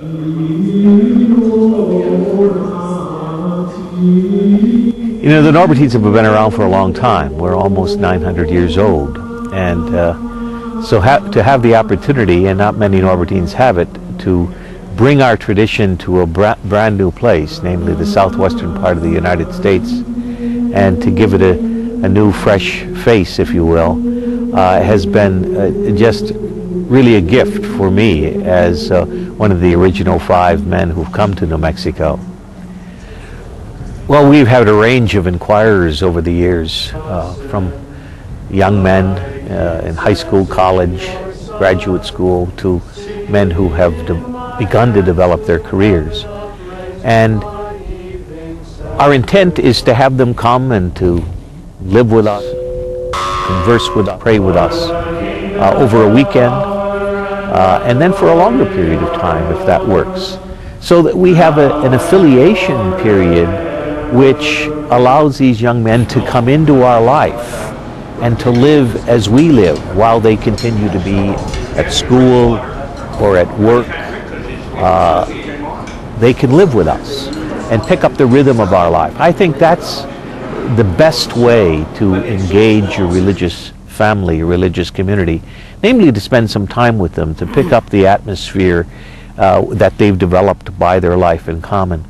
You know, the Norbertines have been around for a long time. We're almost 900 years old. And so to have the opportunity, and not many Norbertines have it, to bring our tradition to a brand new place, namely the southwestern part of the United States, and to give it a new, fresh face, if you will, has been just really a gift for me as one of the original 5 men who've come to New Mexico. Well, we've had a range of inquirers over the years, from young men in high school, college, graduate school, to men who have begun to develop their careers. And our intent is to have them come and to live with us, converse with us, pray with us over a weekend, and then for a longer period of time, if that works. So that we have an affiliation period which allows these young men to come into our life and to live as we live while they continue to be at school or at work. They can live with us and pick up the rhythm of our life. I think that's the best way to engage a religious family, a religious community, namely to spend some time with them, to pick up the atmosphere that they've developed by their life in common.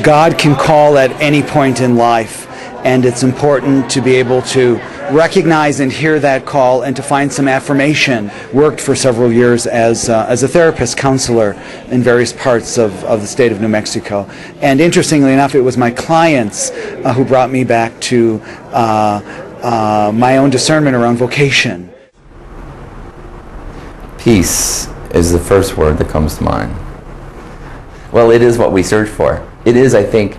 God can call at any point in life, and it's important to be able to recognize and hear that call and to find some affirmation. Worked for several years as a therapist counselor in various parts of the state of New Mexico. And interestingly enough, it was my clients who brought me back to my own discernment around vocation. Peace is the first word that comes to mind. Well, it is what we search for. It is, I think,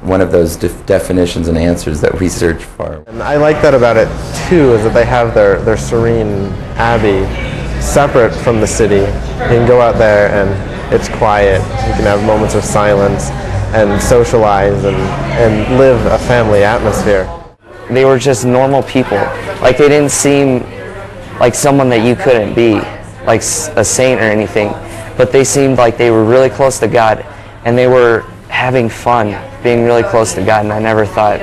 one of those definitions and answers that we search for. And I like that about it too, is that they have their serene abbey separate from the city. You can go out there and it's quiet. You can have moments of silence and socialize and live a family atmosphere. They were just normal people. Like, they didn't seem like someone that you couldn't be, like a saint or anything, but they seemed like they were really close to God, and they were having fun being really close to God, and I never thought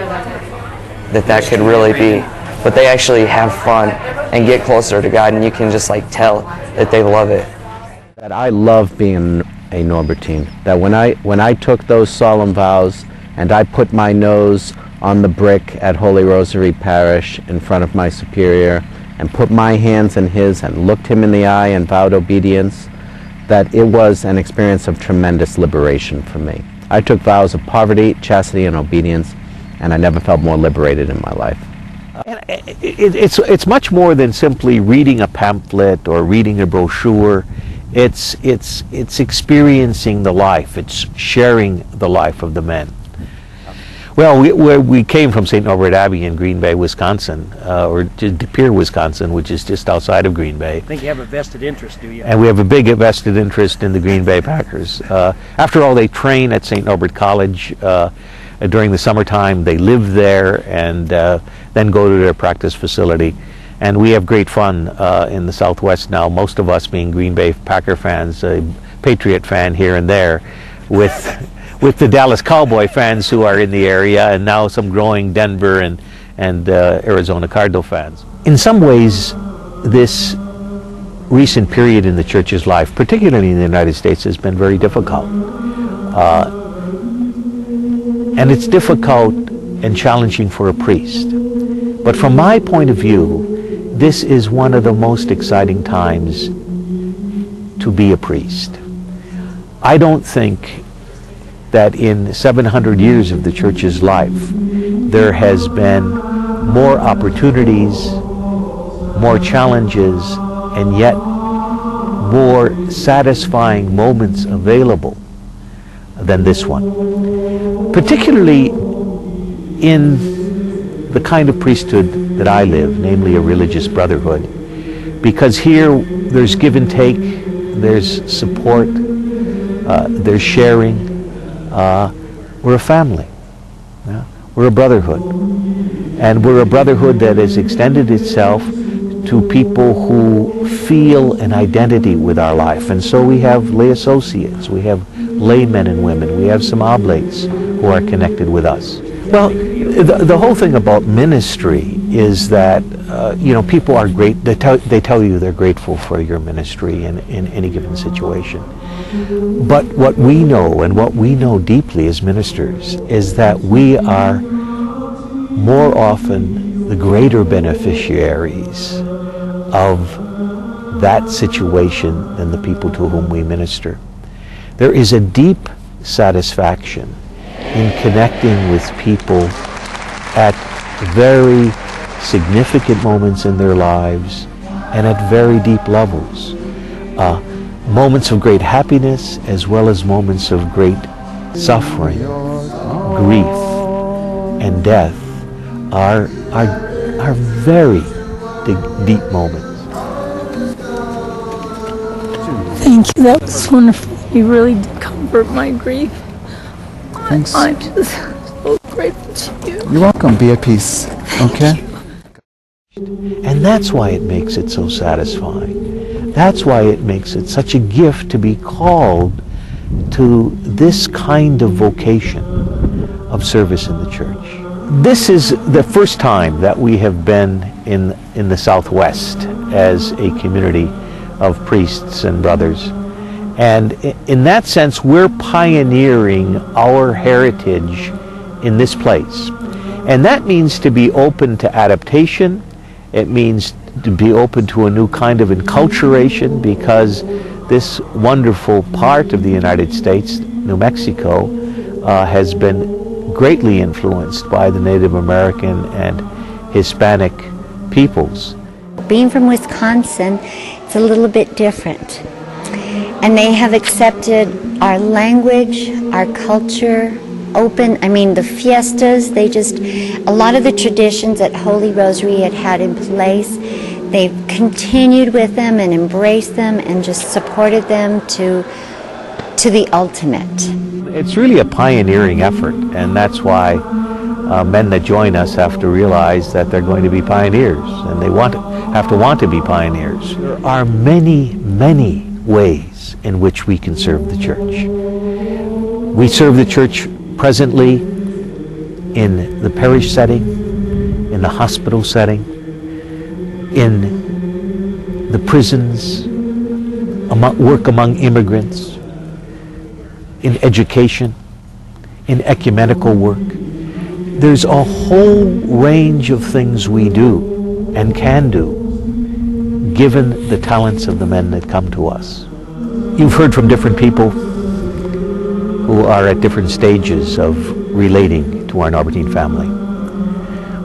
that could really be. But they actually have fun and get closer to God, and you can just like tell that they love it. That I love being a Norbertine. That when I took those solemn vows and I put my nose on the brick at Holy Rosary Parish in front of my superior and put my hands in his and looked him in the eye and vowed obedience, that it was an experience of tremendous liberation for me. I took vows of poverty, chastity, and obedience, and I never felt more liberated in my life. It's much more than simply reading a pamphlet or reading a brochure. It's experiencing the life. It's sharing the life of the men. Well, we came from St. Norbert Abbey in Green Bay, Wisconsin, or De Pere, Wisconsin, which is just outside of Green Bay. I think you have a vested interest, do you? And we have a big vested interest in the Green Bay Packers. After all, they train at St. Norbert College during the summertime. They live there and then go to their practice facility. And we have great fun in the Southwest now, most of us being Green Bay Packer fans, a Patriot fan here and there, with the Dallas Cowboy fans who are in the area, and now some growing Denver and Arizona Cardinal fans. In some ways, this recent period in the church's life, particularly in the United States, has been very difficult. And it's difficult and challenging for a priest. But from my point of view, this is one of the most exciting times to be a priest. I don't think that in 700 years of the church's life, there has been more opportunities, more challenges, and yet more satisfying moments available than this one. Particularly in the kind of priesthood that I live, namely a religious brotherhood, because here there's give and take, there's support, there's sharing. We're a family. Yeah? We're a brotherhood. And we're a brotherhood that has extended itself to people who feel an identity with our life. And so we have lay associates, we have laymen and women, we have some oblates who are connected with us. Well, the whole thing about ministry is that, people are great. They tell you they're grateful for your ministry in any given situation. But what we know, and what we know deeply as ministers, is that we are more often the greater beneficiaries of that situation than the people to whom we minister. There is a deep satisfaction in connecting with people at very significant moments in their lives and at very deep levels. Moments of great happiness as well as moments of great suffering, grief, and death are very deep moments. Thank you, that was wonderful. You really did comfort my grief. Thanks. I'm just so grateful to you. You're welcome. Be at peace. Okay? And that's why it makes it so satisfying. That's why it makes it such a gift to be called to this kind of vocation of service in the church. This is the first time that we have been in the Southwest as a community of priests and brothers. And in that sense, we're pioneering our heritage in this place. And that means to be open to adaptation. It means to be open to a new kind of enculturation, because this wonderful part of the United States, New Mexico, has been greatly influenced by the Native American and Hispanic peoples. Being from Wisconsin, it's a little bit different. And they have accepted our language, our culture, the fiestas, a lot of the traditions that Holy Rosary had in place, they've continued with them and embraced them and just supported them to the ultimate. It's really a pioneering effort, and that's why men that join us have to realize that they're going to be pioneers, and they have to want to be pioneers. There are many, many ways in which we can serve the church. We serve the church presently in the parish setting, in the hospital setting, in the prisons, work among immigrants, in education, in ecumenical work. There's a whole range of things we do and can do, given the talents of the men that come to us. You've heard from different people who are at different stages of relating to our Norbertine family.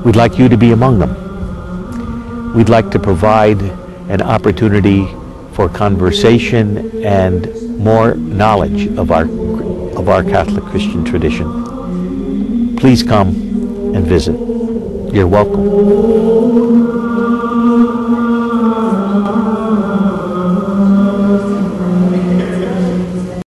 We'd like you to be among them. We'd like to provide an opportunity for conversation and more knowledge of our Catholic Christian tradition. Please come and visit. You're welcome.